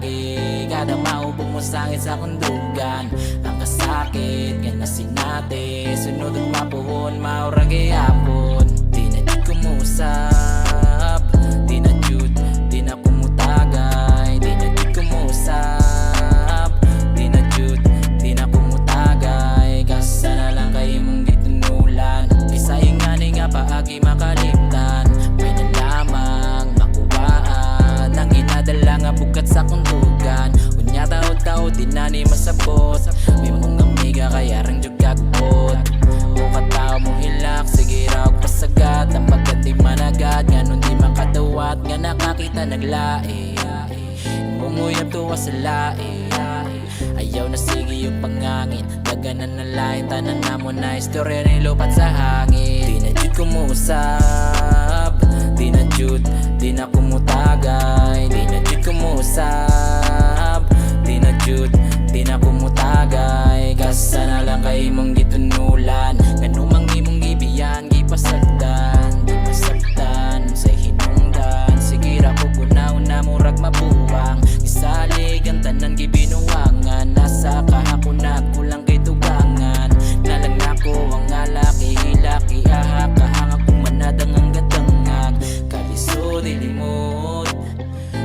lalaki. Kada maubog mo sangit sa kundugan, ang kasakit nga na sinati. Sunod at mapuhon, maurang gayapon. Di na jud kumusap, di na jud, di na kumutagay. Di na jud kumusap, di na jud, di na kumutagay. Kasa na lang kay mong gitunulan, isa ingani nga paagi makalimtan. May na lamang makuwaan, ang ginadala nga bukat sa kundugan. Unya tao-tao di na ni masabot, may mong amiga kaya rang jud gagbot. Mukha tao mong hilak, sige raw pasagat. Ang pagkat di managat, nga nun di makadawat. Nga nakakita naglai, munguyab tuwa sa lai. Ayaw na sige yung pangangin, daganan na lain. Tanan na mo na istorya na ilupat sa hangin. Di na jud kumusap, di na jud, di na kumutagay. Di na jud kumusap, di na jud, di na kumutagay. Kasa na lang kay mong gitunulan, ganumang imong gibiyan, gipasagdan. Di masabtan sa hinungdan, sige ra ko guna-una murag mabuwang. Isalig ang tanan gibinuwangan, nasa kahakuna kulang kay tugangan. Nalang nako ang alaki, hilaki, aha, kahanga kung manadang ang gatangag. Kalisod, ilimod,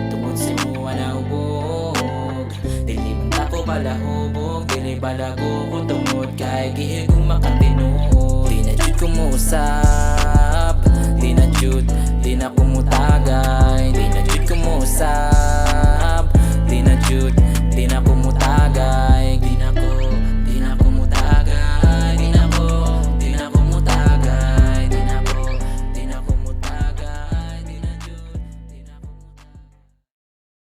tungod si mua na ubog. Dili man tako pala hubog, dili balago ko tungod kay gihigong makatinuod. Di na jud kumusap, di na jud, di na kumutagay. Di na jud kumusap, di na jud,